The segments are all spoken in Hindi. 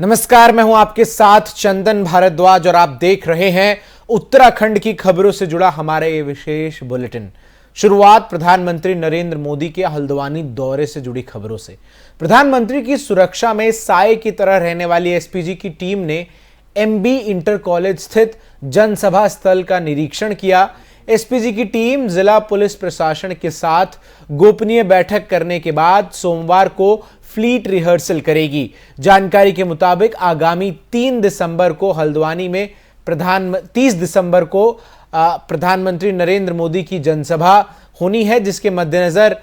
नमस्कार, मैं हूं आपके साथ चंदन भारद्वाज और आप देख रहे हैं उत्तराखंड की खबरों से जुड़ा हमारा ये विशेष बुलेटिन। शुरुआत प्रधानमंत्री नरेंद्र मोदी के हल्द्वानी दौरे से जुड़ी खबरों से। प्रधानमंत्री की सुरक्षा में साए की तरह रहने वाली एसपीजी की टीम ने एमबी इंटर कॉलेज स्थित जनसभा स्थल का निरीक्षण किया। एसपीजी की टीम जिला पुलिस प्रशासन के साथ गोपनीय बैठक करने के बाद सोमवार को फ्लीट रिहर्सल करेगी। जानकारी के मुताबिक आगामी 3 दिसंबर को हल्द्वानी में 30 दिसंबर को प्रधानमंत्री नरेंद्र मोदी की जनसभा होनी है, जिसके मद्देनजर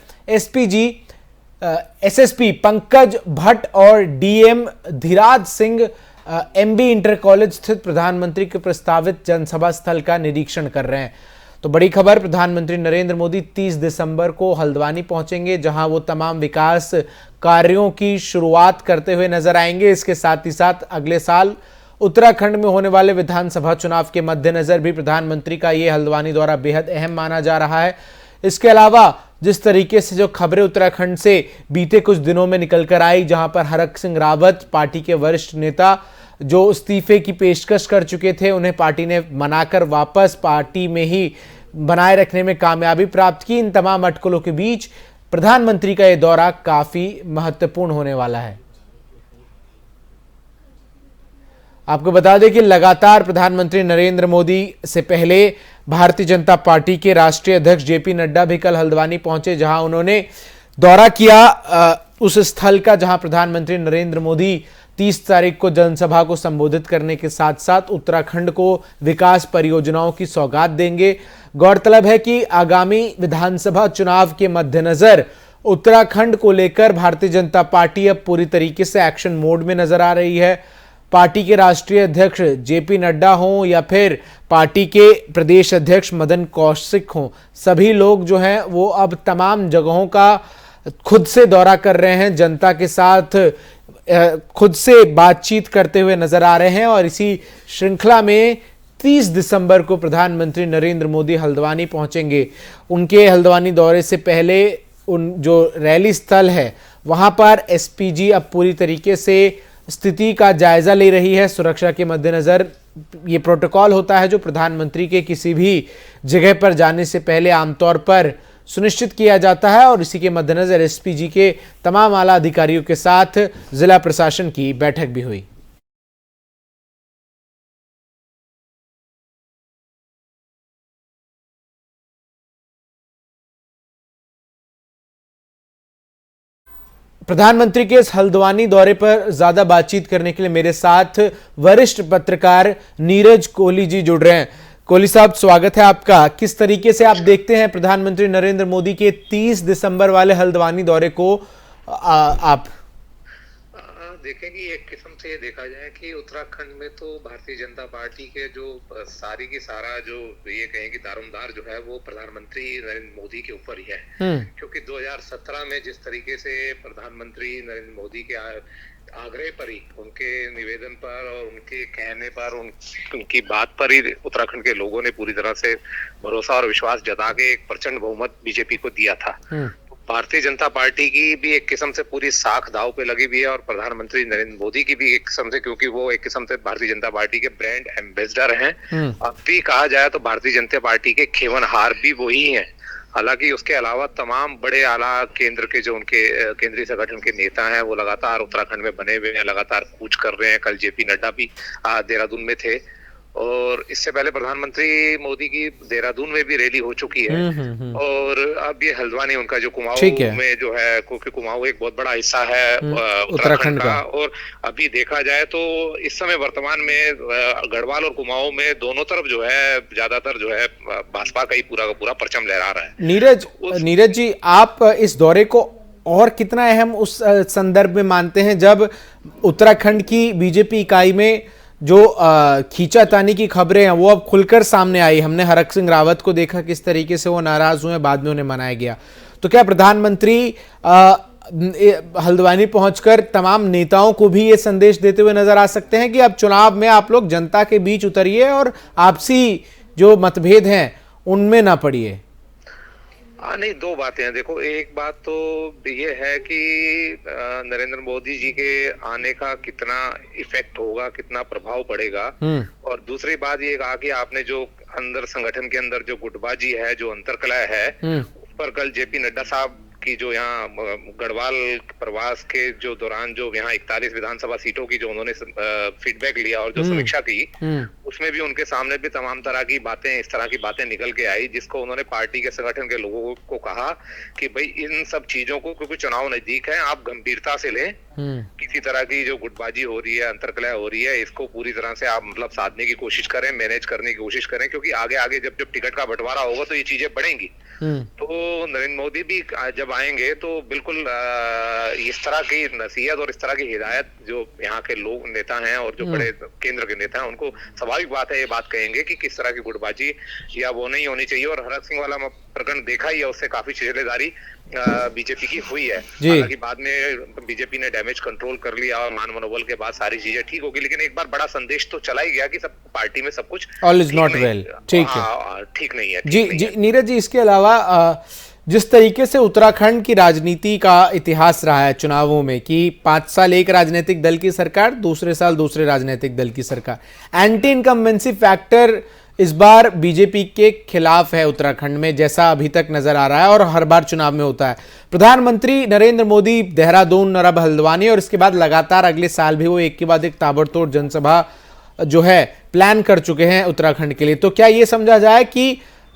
एसएसपी पंकज भट्ट और DM Dhiraj Singh MB inter college स्थित प्रधानमंत्री के प्रस्तावित जनसभा स्थल का निरीक्षण कर रहे हैं। तो बड़ी खबर, प्रधानमंत्री नरेंद्र मोदी 30 दिसंबर को हल्द्वानी पहुंचेंगे, जहां वो तमाम विकास कार्यों की शुरुआत करते हुए नजर आएंगे। इसके साथ ही साथ अगले साल उत्तराखंड में होने वाले विधानसभा चुनाव के मद्देनजर भी प्रधानमंत्री का ये हल्द्वानी दौरा बेहद अहम माना जा रहा है। इसके अलावा जिस तरीके से जो खबरें उत्तराखंड से बीते कुछ दिनों में निकल कर आई, जहां पर हरक सिंह रावत पार्टी के वरिष्ठ नेता जो इस्तीफे की पेशकश कर चुके थे, उन्हें पार्टी ने मनाकर वापस पार्टी में ही बनाए रखने में कामयाबी प्राप्त की। इन तमाम अटकलों के बीच प्रधानमंत्री का यह दौरा काफी महत्वपूर्ण होने वाला है। आपको बता दें कि लगातार प्रधानमंत्री नरेंद्र मोदी से पहले भारतीय जनता पार्टी के राष्ट्रीय अध्यक्ष जेपी नड्डा भी कल हल्द्वानी पहुंचे, जहां उन्होंने दौरा किया उस स्थल का जहां प्रधानमंत्री नरेंद्र मोदी 30 तारीख को जनसभा को संबोधित करने के साथ साथ उत्तराखंड को विकास परियोजनाओं की सौगात देंगे। गौरतलब है कि आगामी विधानसभा चुनाव के मद्देनजर उत्तराखंड को लेकर भारतीय जनता पार्टी अब पूरी तरीके से एक्शन मोड में नजर आ रही है। पार्टी के राष्ट्रीय अध्यक्ष जेपी नड्डा हों या फिर पार्टी के प्रदेश अध्यक्ष मदन कौशिक हों, सभी लोग जो हैं वो अब तमाम जगहों का खुद से दौरा कर रहे हैं, जनता के साथ खुद से बातचीत करते हुए नजर आ रहे हैं। और इसी श्रृंखला में 30 दिसंबर को प्रधानमंत्री नरेंद्र मोदी हल्द्वानी पहुंचेंगे। उनके हल्द्वानी दौरे से पहले उन जो रैली स्थल है वहां पर एसपीजी अब पूरी तरीके से स्थिति का जायजा ले रही है। सुरक्षा के मद्देनजर ये प्रोटोकॉल होता है जो प्रधानमंत्री के किसी भी जगह पर जाने से पहले आमतौर पर सुनिश्चित किया जाता है, और इसी के मद्देनजर एसपीजी के तमाम आला अधिकारियों के साथ जिला प्रशासन की बैठक भी हुई। प्रधानमंत्री के इस हल्द्वानी दौरे पर ज्यादा बातचीत करने के लिए मेरे साथ वरिष्ठ पत्रकार नीरज कोहली जी जुड़ रहे हैं। कोहली साहब, स्वागत है आपका। किस तरीके से आप देखते हैं प्रधानमंत्री नरेंद्र मोदी के 30 दिसंबर वाले हल्द्वानी दौरे को? आप देखें कि एक किस्म से ये देखा जाए कि उत्तराखंड में तो भारतीय जनता पार्टी के जो सारी की सारा जो ये कहें कि दारोमदार जो है वो प्रधानमंत्री नरेंद्र मोदी के ऊपर ही है। क्योंकि 2017 में जिस तरीके से प्रधानमंत्री नरेंद्र मोदी के आग्रह पर ही, उनके निवेदन पर और उनके कहने पर, उनकी बात पर ही उत्तराखंड के लोगों ने पूरी तरह से भरोसा और विश्वास जता के एक प्रचंड बहुमत बीजेपी को दिया था। भारतीय जनता पार्टी की भी एक किस्म से पूरी साख दाव पे लगी हुई है और प्रधानमंत्री नरेंद्र मोदी की भी एक किस्म से, क्योंकि वो एक किस्म से भारतीय जनता पार्टी के ब्रांड एम्बेसडर हैं। अब भी कहा जाए तो भारतीय जनता पार्टी के खेवनहार भी वही हैं। हालांकि उसके अलावा तमाम बड़े आला केंद्र के जो उनके केंद्रीय संगठन के नेता हैं वो लगातार उत्तराखंड में बने हुए हैं, लगातार कूच कर रहे हैं। कल जेपी नड्डा भी देहरादून में थे और इससे पहले प्रधानमंत्री मोदी की देहरादून में भी रैली हो चुकी है। और अब ये हल्द्वानी उनका जो कुमाऊं में जो है, क्योंकि कुमाऊं एक बहुत बड़ा हिस्सा है उत्तराखंड का, और अभी देखा जाए तो इस समय वर्तमान में गढ़वाल और कुमाऊं में दोनों तरफ जो है ज्यादातर जो है भाजपा का ही पूरा का पूरा परचम लहरा रहा है। नीरज जी, आप इस दौरे को और कितना अहम उस संदर्भ में मानते हैं जब उत्तराखंड की बीजेपी इकाई में जो खींचातानी की खबरें हैं वो अब खुलकर सामने आई? हमने हरक सिंह रावत को देखा किस तरीके से वो नाराज हुए, बाद में उन्हें मनाया गया। तो क्या प्रधानमंत्री हल्द्वानी पहुंचकर तमाम नेताओं को भी ये संदेश देते हुए नजर आ सकते हैं कि अब चुनाव में आप लोग जनता के बीच उतरिए और आपसी जो मतभेद हैं उनमें ना पड़िए? हाँ, नहीं, दो बातें हैं। देखो, एक बात तो ये है कि नरेंद्र मोदी जी के आने का कितना इफेक्ट होगा, कितना प्रभाव पड़ेगा। और दूसरी बात ये कहा कि आपने जो अंदर संगठन के अंदर जो गुटबाजी है, जो अंतर्कलह है, उस पर कल जेपी नड्डा साहब की जो यहाँ गढ़वाल प्रवास के जो दौरान जो यहाँ 41 विधानसभा सीटों की जो उन्होंने फीडबैक लिया और जो समीक्षा की, उसमें भी उनके सामने भी तमाम तरह की बातें, इस तरह की बातें निकल के आई, जिसको उन्होंने पार्टी के संगठन के लोगों को कहा कि भाई इन सब चीजों को, क्योंकि चुनाव नजदीक है, आप गंभीरता से लें। किसी तरह की जो गुटबाजी हो रही है, अंतर्कलह हो रही है, इसको पूरी तरह से आप मतलब साधने की कोशिश करें, मैनेज करने की कोशिश करें, क्योंकि आगे आगे जब जब टिकट का बंटवारा होगा तो ये चीजें बढ़ेंगी। तो नरेंद्र मोदी भी जब आएंगे तो बिल्कुल इस तरह की नसीहत और इस तरह की हिदायत जो यहाँ के लोग नेता हैं और जो बड़े केंद्र के नेता हैं, उनको स्वाभाविक बात है ये बात कहेंगे कि किस तरह की गुटबाजी या वो नहीं होनी चाहिए। और हरक सिंह वाला प्रकरण देखा ही है, उससे काफी छिलेदारी बीजेपी की हुई है। हालांकि बाद में बीजेपी ने डैमेज कंट्रोल कर लिया और मान मनोबल के बाद सारी चीजें ठीक होगी, लेकिन एक बार बड़ा संदेश तो चला ही गया कि सब पार्टी में सब कुछ ऑल इज नॉट वेल। ठीक है, ठीक नहीं है। जी नीरज जी, इसके अलावा जिस तरीके से उत्तराखंड की राजनीति का इतिहास रहा है चुनावों में कि 5 साल एक राजनीतिक दल की सरकार, दूसरे साल दूसरे राजनीतिक दल की सरकार, एंटी इनकम्बेंसी फैक्टर इस बार बीजेपी के खिलाफ है उत्तराखंड में, जैसा अभी तक नजर आ रहा है और हर बार चुनाव में होता है। प्रधानमंत्री नरेंद्र मोदी देहरादून और अब हल्द्वानी और इसके बाद लगातार अगले साल भी वो एक के बाद एक ताबड़तोड़ जनसभा जो है प्लान कर चुके हैं उत्तराखंड के लिए। तो क्या ये समझा जाए कि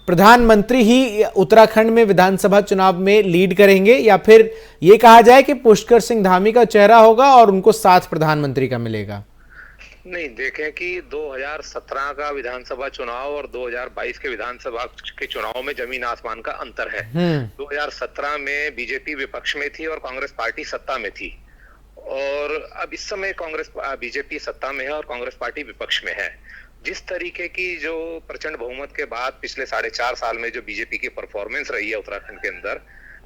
प्रधानमंत्री ही उत्तराखंड में विधानसभा चुनाव में लीड करेंगे, या फिर ये कहा जाए कि पुष्कर सिंह धामी का चेहरा होगा और उनको साथ प्रधानमंत्री का मिलेगा? नहीं, देखें कि 2017 का विधानसभा चुनाव और 2022 के विधानसभा के चुनाव में जमीन आसमान का अंतर है। 2017 में बीजेपी विपक्ष में थी और कांग्रेस पार्टी सत्ता में थी, और अब इस समय बीजेपी सत्ता में है और कांग्रेस पार्टी विपक्ष में है। जिस तरीके की जो प्रचंड बहुमत के बाद पिछले 4.5 साल में जो बीजेपी की परफॉर्मेंस रही है उत्तराखंड के अंदर,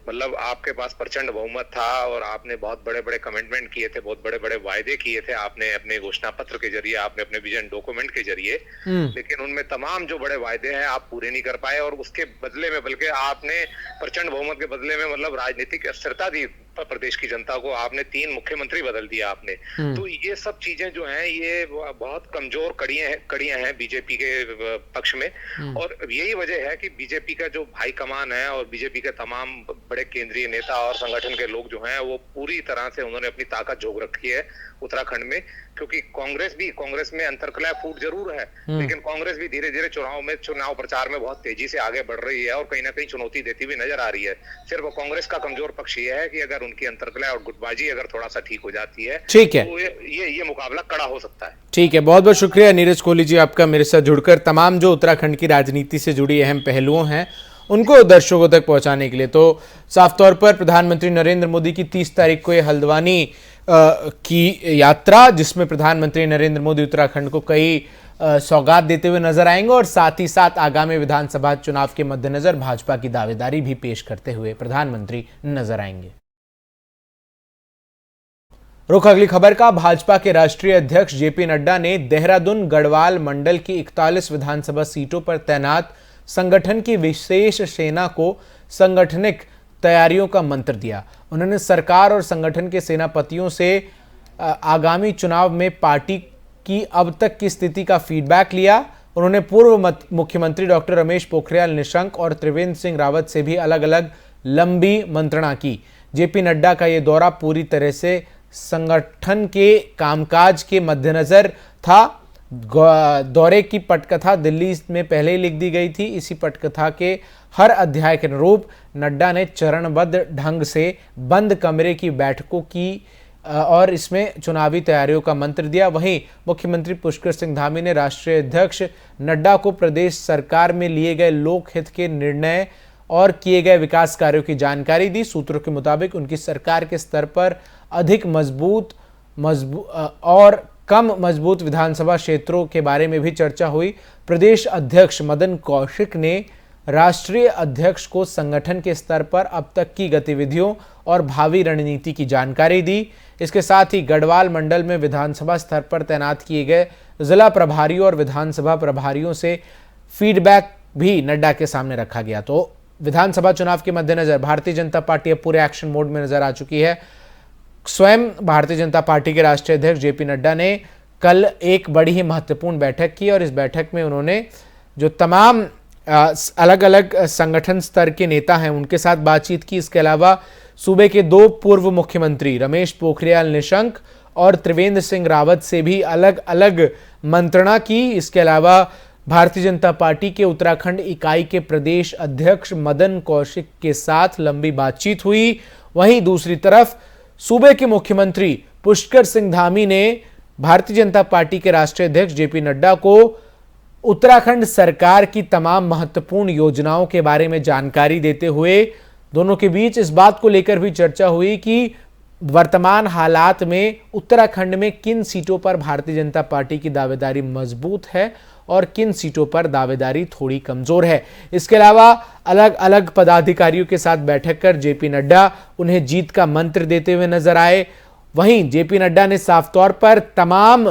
मतलब आपके पास प्रचंड बहुमत था और आपने बहुत बड़े बड़े कमिटमेंट किए थे, बहुत बड़े बड़े वायदे किए थे आपने अपने घोषणा पत्र के जरिए, आपने अपने विजन डॉक्यूमेंट के जरिए, लेकिन उनमें तमाम जो बड़े वायदे हैं आप पूरे नहीं कर पाए। और उसके बदले में, बल्कि आपने प्रचंड बहुमत के बदले में मतलब राजनीतिक अस्थिरता दी प्रदेश की जनता को, आपने 3 मुख्यमंत्री बदल दिया आपने। तो ये सब चीजें जो हैं ये बहुत कमजोर कड़ियां हैं बीजेपी के पक्ष में, और यही वजह है कि बीजेपी का जो भाई कमान है और बीजेपी के तमाम बड़े केंद्रीय नेता और संगठन के लोग जो हैं वो पूरी तरह से उन्होंने अपनी ताकत झोंक रखी है उत्तराखंड में। क्योंकि कांग्रेस में अंतर्कलह फूट जरूर है, लेकिन कांग्रेस भी धीरे धीरे चुनाव प्रचार में बहुत तेजी से आगे बढ़ रही है और कहीं ना कहीं चुनौती देती हुई नजर आ रही है। सिर्फ कांग्रेस का कमजोर पक्ष ये है कि अगर उनकी अंतर्कलह और गुटबाजी अगर थोड़ा सा ठीक हो जाती है, ठीक है, तो ये मुकाबला कड़ा हो सकता है। ठीक है, बहुत बहुत शुक्रिया नीरज कोहली जी आपका मेरे साथ जुड़कर तमाम जो उत्तराखंड की राजनीति से जुड़ी अहम पहलुओं हैं उनको दर्शकों तक पहुंचाने के लिए। तो साफ तौर पर प्रधानमंत्री नरेंद्र मोदी की 30 तारीख को ये हल्द्वानी की यात्रा, जिसमें प्रधानमंत्री नरेंद्र मोदी उत्तराखंड को कई सौगात देते हुए नजर आएंगे और साथ ही साथ आगामी विधानसभा चुनाव के मद्देनजर भाजपा की दावेदारी भी पेश करते हुए प्रधानमंत्री नजर आएंगे। रुख अगली खबर का। भाजपा के राष्ट्रीय अध्यक्ष जेपी नड्डा ने देहरादून गढ़वाल मंडल की 41 विधानसभा सीटों पर तैनात संगठन की विशेष सेना को संगठनिक तैयारियों का मंत्र दिया। उन्होंने सरकार और संगठन के सेनापतियों से आगामी चुनाव में पार्टी की अब तक की स्थिति का फीडबैक लिया। उन्होंने पूर्व मुख्यमंत्री डॉक्टर रमेश पोखरियाल निशंक और त्रिवेंद्र सिंह रावत से भी अलग अलग लंबी मंत्रणा की। जेपी नड्डा का यह दौरा पूरी तरह से संगठन के कामकाज के मद्देनजर था। दौरे की पटकथा दिल्ली में पहले ही लिख दी गई थी। इसी पटकथा के हर अध्याय के अनुरूप नड्डा ने चरणबद्ध ढंग से बंद कमरे की बैठकों की और इसमें चुनावी तैयारियों का मंत्र दिया। वहीं मुख्यमंत्री पुष्कर सिंह धामी ने राष्ट्रीय अध्यक्ष नड्डा को प्रदेश सरकार में लिए गए लोकहित के निर्णय और किए गए विकास कार्यों की जानकारी दी। सूत्रों के मुताबिक उनकी सरकार के स्तर पर अधिक मजबूत और कम मजबूत विधानसभा क्षेत्रों के बारे में भी चर्चा हुई। प्रदेश अध्यक्ष मदन कौशिक ने राष्ट्रीय अध्यक्ष को संगठन के स्तर पर अब तक की गतिविधियों और भावी रणनीति की जानकारी दी। इसके साथ ही गढ़वाल मंडल में विधानसभा स्तर पर तैनात किए गए जिला प्रभारियों और विधानसभा प्रभारियों से फीडबैक भी नड्डा के सामने रखा गया। तो विधानसभा चुनाव के मद्देनजर भारतीय जनता पार्टी अब पूरे एक्शन मोड में नजर आ चुकी है। स्वयं भारतीय जनता पार्टी के राष्ट्रीय अध्यक्ष जेपी नड्डा ने कल एक बड़ी ही महत्वपूर्ण बैठक की और इस बैठक में उन्होंने जो तमाम अलग अलग संगठन स्तर के नेता हैं उनके साथ बातचीत की। इसके अलावा सूबे के 2 पूर्व मुख्यमंत्री रमेश पोखरियाल निशंक और त्रिवेंद्र सिंह रावत से भी अलग अलग मंत्रणा की। इसके अलावा भारतीय जनता पार्टी के उत्तराखंड इकाई के प्रदेश अध्यक्ष मदन कौशिक के साथ लंबी बातचीत हुई। वहीं दूसरी तरफ सूबे के मुख्यमंत्री पुष्कर सिंह धामी ने भारतीय जनता पार्टी के राष्ट्रीय अध्यक्ष जेपी नड्डा को उत्तराखंड सरकार की तमाम महत्वपूर्ण योजनाओं के बारे में जानकारी देते हुए दोनों के बीच इस बात को लेकर भी चर्चा हुई कि वर्तमान हालात में उत्तराखंड में किन सीटों पर भारतीय जनता पार्टी की दावेदारी मजबूत है और किन सीटों पर दावेदारी थोड़ी कमजोर है। इसके अलावा अलग अलग पदाधिकारियों के साथ बैठक कर जेपी नड्डा उन्हें जीत का मंत्र देते हुए नजर आए। वहीं जेपी नड्डा ने साफ तौर पर तमाम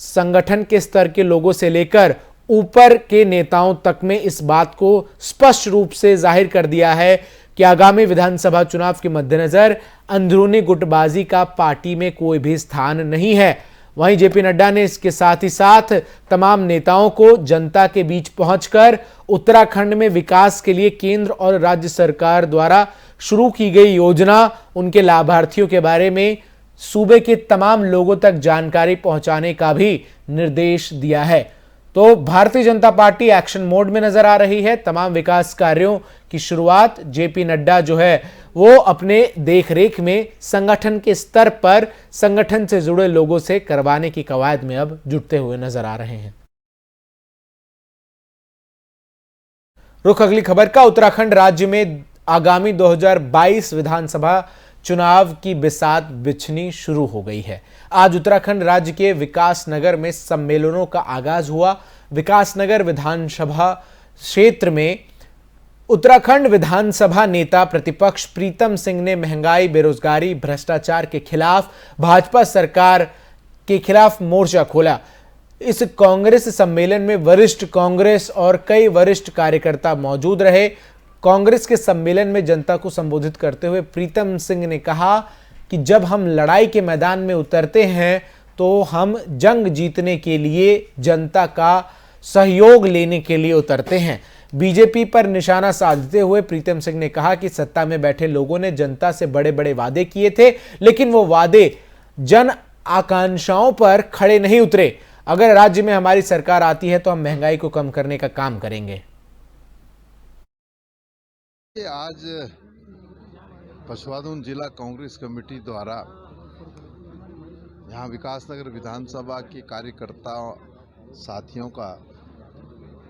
संगठन के स्तर के लोगों से लेकर ऊपर के नेताओं तक में इस बात को स्पष्ट रूप से जाहिर कर दिया है कि आगामी विधानसभा चुनाव के मद्देनजर अंदरूनी गुटबाजी का पार्टी में कोई भी स्थान नहीं है। वहीं जेपी नड्डा ने इसके साथ ही साथ तमाम नेताओं को जनता के बीच पहुंचकर उत्तराखंड में विकास के लिए केंद्र और राज्य सरकार द्वारा शुरू की गई योजना, उनके लाभार्थियों के बारे में सूबे के तमाम लोगों तक जानकारी पहुंचाने का भी निर्देश दिया है। तो Bharatiya Janata party action mode में नजर आ रही है। तमाम विकास कार्यों की शुरुआत जेपी नड्डा जो है वो अपने देखरेख में संगठन के स्तर पर संगठन से जुड़े लोगों से करवाने की कवायद में अब जुटते हुए नजर आ रहे हैं। रुख अगली खबर का। उत्तराखंड राज्य में आगामी 2022 विधानसभा चुनाव की बिसात बिछनी शुरू हो गई है। आज उत्तराखंड राज्य के विकासनगर में सम्मेलनों का आगाज हुआ। विकासनगर विधानसभा क्षेत्र में उत्तराखंड विधानसभा नेता प्रतिपक्ष प्रीतम सिंह ने महंगाई, बेरोजगारी, भ्रष्टाचार के खिलाफ भाजपा सरकार के खिलाफ मोर्चा खोला। इस कांग्रेस सम्मेलन में वरिष्ठ कांग्रेस और कई वरिष्ठ कार्यकर्ता मौजूद रहे। कांग्रेस के सम्मेलन में जनता को संबोधित करते हुए प्रीतम सिंह ने कहा कि जब हम लड़ाई के मैदान में उतरते हैं तो हम जंग जीतने के लिए जनता का सहयोग लेने के लिए उतरते हैं। बीजेपी पर निशाना साधते हुए प्रीतम सिंह ने कहा कि सत्ता में बैठे लोगों ने जनता से बड़े बड़े वादे किए थे, लेकिन वो वादे जन आकांक्षाओं पर खड़े नहीं उतरे। अगर राज्य में हमारी सरकार आती है तो हम महंगाई को कम करने का काम करेंगे। आज पशुवादून जिला कांग्रेस कमेटी द्वारा यहाँ विकासनगर विधानसभा के कार्यकर्ताओं साथियों का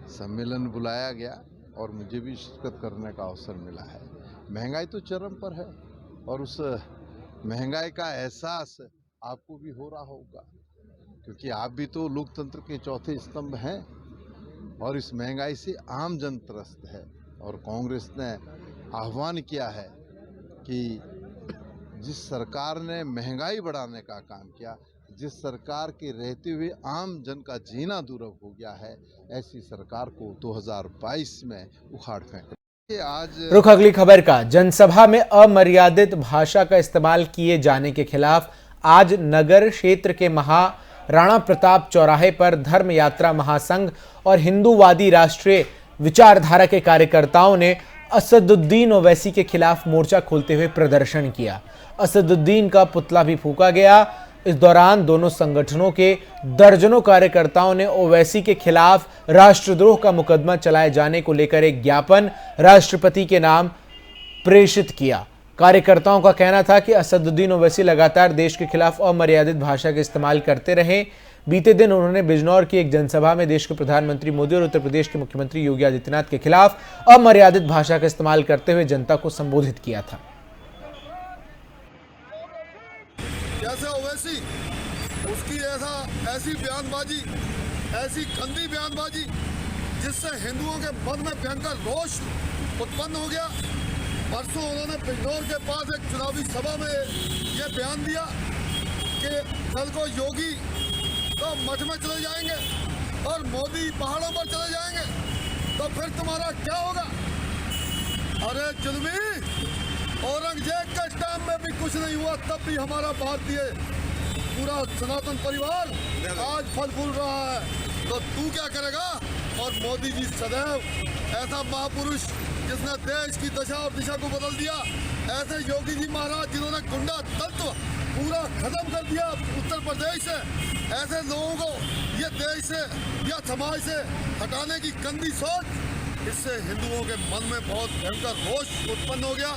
सम्मेलन बुलाया गया और मुझे भी शिरकत करने का अवसर मिला है। महंगाई तो चरम पर है और उस महंगाई का एहसास आपको भी हो रहा होगा, क्योंकि आप भी तो लोकतंत्र के चौथे स्तंभ हैं और इस महंगाई से आम जन त्रस्त है। और कांग्रेस ने आह्वान किया है कि जिस सरकार ने महंगाई बढ़ाने का काम किया, जिस सरकार के रहते हुए आम जन का जीना दुर्लभ हो गया है, ऐसी सरकार को 2022 में उखाड़ फेंक। आज रुख अगली खबर का। जनसभा में अमर्यादित भाषा का इस्तेमाल किए जाने के खिलाफ आज नगर क्षेत्र के महाराणा प्रताप चौराहे पर धर्म यात्रा महासंघ और हिंदूवादी राष्ट्रीय विचारधारा के कार्यकर्ताओं ने असदुद्दीन ओवैसी के खिलाफ मोर्चा खोलते हुए प्रदर्शन किया। असदुद्दीन का पुतला भी फूंका गया। इस दौरान दोनों संगठनों के दर्जनों कार्यकर्ताओं ने ओवैसी के खिलाफ राष्ट्रद्रोह का मुकदमा चलाए जाने को लेकर एक ज्ञापन राष्ट्रपति के नाम प्रेषित किया। कार्यकर्ताओं का कहना था कि असदुद्दीन ओवैसी लगातार देश के खिलाफ अमर्यादित भाषा का इस्तेमाल करते रहे। बीते दिन उन्होंने बिजनौर की एक जनसभा में देश के प्रधानमंत्री मोदी और उत्तर प्रदेश के मुख्यमंत्री योगी आदित्यनाथ के खिलाफ अमर्यादित भाषा का इस्तेमाल करते हुए जनता को संबोधित किया था। जैसे ओवैसी, उसकी ऐसी बयानबाजी, ऐसी गंदी बयानबाजी जिससे हिंदुओं के मन में भयंकर रोष उत्पन्न हो गया। परसों उन्होंने बिजनौर के पास एक चुनावी सभा में ये बयान दिया कि कल को योगी तो मठ में चले जाएंगे और मोदी पहाड़ों पर चले जाएंगे, तो फिर तुम्हारा क्या होगा? अरे जुल्मी, औरंगजेब के टाइम में भी कुछ नहीं हुआ, तब भी हमारा भारतीय पूरा सनातन परिवार आज फल फूल रहा है, तो तू क्या करेगा? और मोदी जी सदैव ऐसा महापुरुष जिसने देश की दशा और दिशा को बदल दिया, ऐसे योगी जी महाराज जिन्होंने गुंडा तत्व पूरा खत्म कर दिया उत्तर प्रदेश से, ऐसे लोगों को ये देश से या समाज से हटाने की गंदी सोच, इससे हिंदुओं के मन में बहुत भयंकर रोष उत्पन्न हो गया,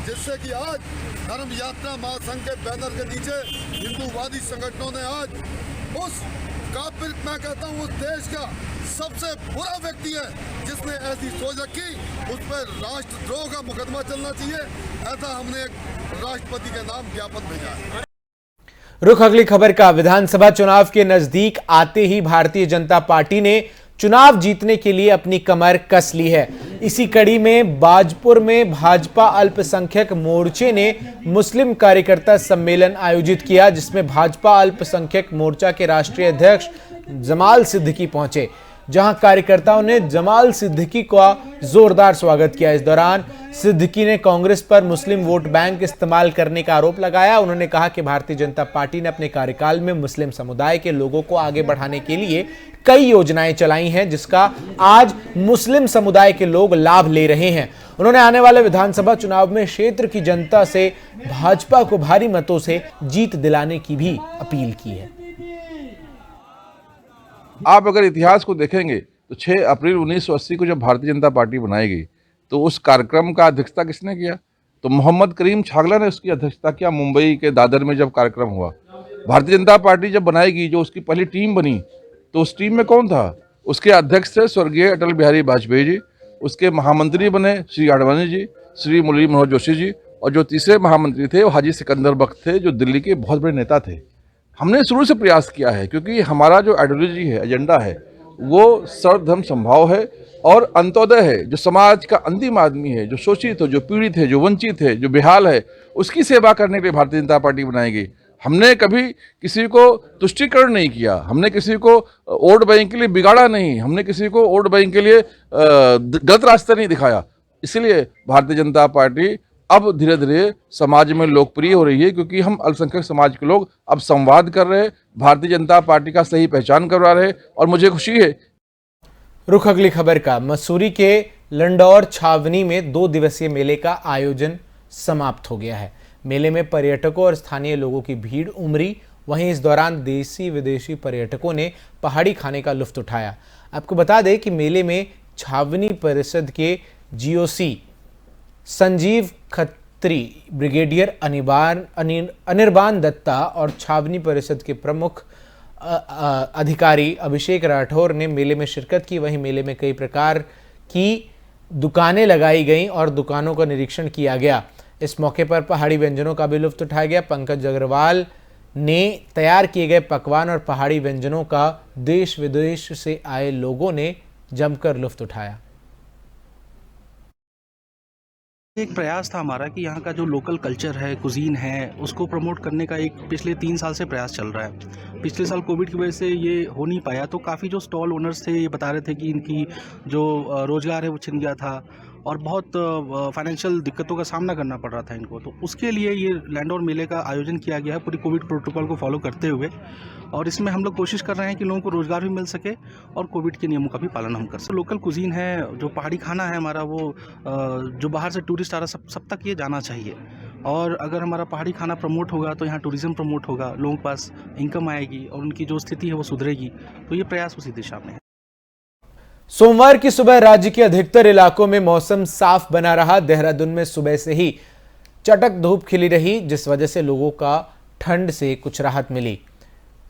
जिससे कि आज धर्म यात्रा महासंघ के बैनर के नीचे हिंदूवादी संगठनों ने आज उस काफिर, मैं कहता हूँ उस देश का सबसे बुरा व्यक्ति है जिसने ऐसी सोच रखी, उस पर राष्ट्रद्रोह का मुकदमा चलना चाहिए, ऐसा हमने एक राष्ट्रपति के नाम ज्ञापन भेजा है। रुख अगली खबर का। विधानसभा चुनाव के नजदीक आते ही भारतीय जनता पार्टी ने चुनाव जीतने के लिए अपनी कमर कस ली है। इसी कड़ी में बाजपुर में भाजपा अल्पसंख्यक मोर्चे ने मुस्लिम कार्यकर्ता सम्मेलन आयोजित किया, जिसमें भाजपा अल्पसंख्यक मोर्चा के राष्ट्रीय अध्यक्ष जमाल सिद्दीकी पहुंचे, जहां कार्यकर्ताओं ने जमाल सिद्दीकी का जोरदार स्वागत किया। इस दौरान सिद्दीकी ने कांग्रेस पर मुस्लिम वोट बैंक इस्तेमाल करने का आरोप लगाया। उन्होंने कहा कि भारतीय जनता पार्टी ने अपने कार्यकाल में मुस्लिम समुदाय के लोगों को आगे बढ़ाने के लिए कई योजनाएं चलाई हैं, जिसका आज मुस्लिम समुदाय के लोग लाभ ले रहे हैं। उन्होंने आने वाले विधानसभा चुनाव में क्षेत्र की जनता से भाजपा को भारी मतों से जीत दिलाने की भी अपील की है। आप अगर इतिहास को देखेंगे तो 6 अप्रैल 1980 को जब भारतीय जनता पार्टी बनाई गई तो उस कार्यक्रम का अध्यक्षता किसने किया? तो मोहम्मद करीम छागला ने उसकी अध्यक्षता किया। मुंबई के दादर में जब कार्यक्रम हुआ, भारतीय जनता पार्टी जब बनाई गई, जो उसकी पहली टीम बनी, तो उस टीम में कौन था? उसके अध्यक्ष थे स्वर्गीय अटल बिहारी वाजपेयी जी, उसके महामंत्री बने श्री आडवाणी जी, श्री मुरली मनोहर जोशी जी, और जो तीसरे महामंत्री थे वो हाजी सिकंदर बख्त थे, जो दिल्ली के बहुत बड़े नेता थे। हमने शुरू से प्रयास किया है, क्योंकि हमारा जो आइडियोलॉजी है, एजेंडा है, वो सर्वधर्म समभाव है और अंत्योदय है। जो समाज का अंतिम आदमी है, जो शोषित हो, जो पीड़ित है, जो वंचित है, जो बेहाल है, उसकी सेवा करने के लिए भारतीय जनता पार्टी बनाई गई। हमने कभी किसी को तुष्टीकरण नहीं किया, हमने किसी को वोट बैंक के लिए बिगाड़ा नहीं, हमने किसी को वोट बैंक के लिए गलत रास्ता नहीं दिखाया। इसलिए भारतीय जनता पार्टी अब धीरे धीरे समाज में लोकप्रिय हो रही है, क्योंकि हम अल्पसंख्यक समाज के लोग अब संवाद कर रहे हैं, भारतीय जनता पार्टी का सही पहचान करवा रहे हैं, और मुझे खुशी है। रुख अगली खबर का। मसूरी के लंडौर छावनी में 2 दिवसीय मेले का आयोजन समाप्त हो गया है। मेले में पर्यटकों और स्थानीय लोगों की भीड़ उमड़ी। वहीं इस दौरान देसी विदेशी पर्यटकों ने पहाड़ी खाने का लुत्फ उठाया। आपको बता दें कि मेले में छावनी परिषद के जीओसी संजीव खत्री, ब्रिगेडियर अनिर्बान दत्ता और छावनी परिषद के प्रमुख अधिकारी अभिषेक राठौर ने मेले में शिरकत की। वहीं मेले में कई प्रकार की दुकानें लगाई गईं और दुकानों का निरीक्षण किया गया। इस मौके पर पहाड़ी व्यंजनों का भी लुत्फ उठाया गया। पंकज अग्रवाल ने तैयार किए गए पकवान और पहाड़ी व्यंजनों का देश विदेश से आए लोगों ने जमकर लुत्फ उठाया। एक प्रयास था हमारा कि यहाँ का जो लोकल कल्चर है, कुजीन है, उसको प्रमोट करने का एक पिछले 3 साल से प्रयास चल रहा है। पिछले साल कोविड की वजह से ये हो नहीं पाया, तो काफ़ी जो स्टॉल ओनर्स थे ये बता रहे थे कि इनकी जो रोज़गार है वो छिन गया था और बहुत फाइनेंशियल दिक्कतों का सामना करना पड़ रहा था इनको। तो उसके लिए ये लैंडौर मेले का आयोजन किया गया है पूरी कोविड प्रोटोकॉल को फॉलो करते हुए, और इसमें हम लोग कोशिश कर रहे हैं कि लोगों को रोज़गार भी मिल सके और कोविड के नियमों का भी पालन हम कर सकें। लोकल कुजीन है, जो पहाड़ी खाना है हमारा, वो जो बाहर से टूरिस्ट आ रहा है सब तक ये जाना चाहिए, और अगर हमारा पहाड़ी खाना प्रमोट होगा तो यहाँ टूरिज़्म प्रमोट होगा, लोगों के पास इनकम आएगी और उनकी जो स्थिति है वो सुधरेगी। तो ये प्रयास उसी दिशा में है। सोमवार की सुबह राज्य के अधिकतर इलाकों में मौसम साफ बना रहा। देहरादून में सुबह से ही चटक धूप खिली रही, जिस वजह से लोगों का ठंड से कुछ राहत मिली।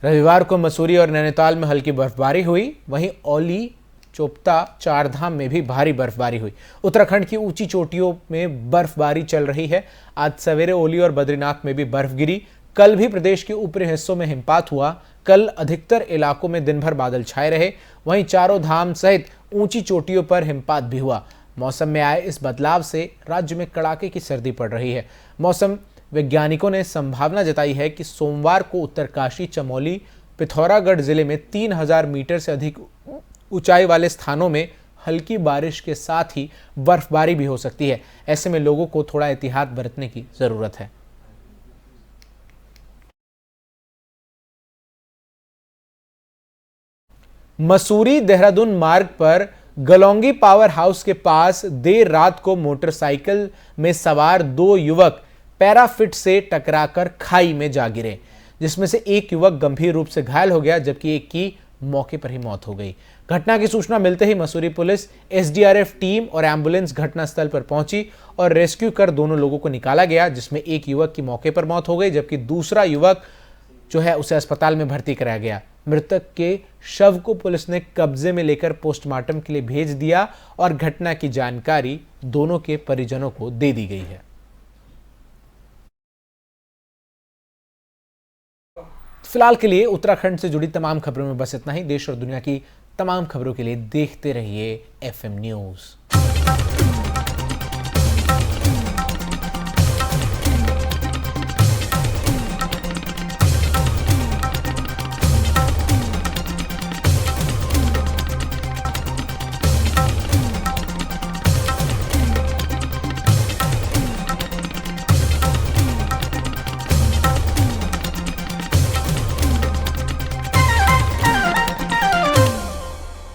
रविवार को मसूरी और नैनीताल में हल्की बर्फबारी हुई। वहीं औली, चोपता, चारधाम में भी भारी बर्फबारी हुई। उत्तराखंड की ऊंची चोटियों में बर्फबारी चल रही है। आज सवेरे ओली और बद्रीनाथ में भी बर्फ गिरी। कल भी प्रदेश के ऊपरी हिस्सों में हिमपात हुआ। कल अधिकतर इलाकों में दिन भर बादल छाए रहे। वहीं चारों धाम सहित ऊंची चोटियों पर हिमपात भी हुआ। मौसम में आए इस बदलाव से राज्य में कड़ाके की सर्दी पड़ रही है। मौसम वैज्ञानिकों ने संभावना जताई है कि सोमवार को उत्तरकाशी, चमोली, पिथौरागढ़ जिले में 3000 मीटर से अधिक ऊंचाई वाले स्थानों में हल्की बारिश के साथ ही बर्फबारी भी हो सकती है। ऐसे में लोगों को थोड़ा एहतियात बरतने की जरूरत है। मसूरी देहरादून मार्ग पर गलौंगी पावर हाउस के पास देर रात को मोटरसाइकिल में सवार 2 युवक पैराफिट से टकराकर खाई में जा गिरे, जिसमें से एक युवक गंभीर रूप से घायल हो गया जबकि एक की मौके पर ही मौत हो गई। घटना की सूचना मिलते ही मसूरी पुलिस, एसडीआरएफ टीम और एम्बुलेंस घटनास्थल पर पहुंची और रेस्क्यू कर दोनों लोगों को निकाला गया, जिसमें एक युवक की मौके पर मौत हो गई जबकि दूसरा युवक जो है उसे अस्पताल में भर्ती कराया गया। मृतक के शव को पुलिस ने कब्जे में लेकर पोस्टमार्टम के लिए भेज दिया और घटना की जानकारी दोनों के परिजनों को दे दी गई है। फिलहाल के लिए उत्तराखंड से जुड़ी तमाम खबरों में बस इतना ही। देश और दुनिया की तमाम खबरों के लिए देखते रहिए FM न्यूज़।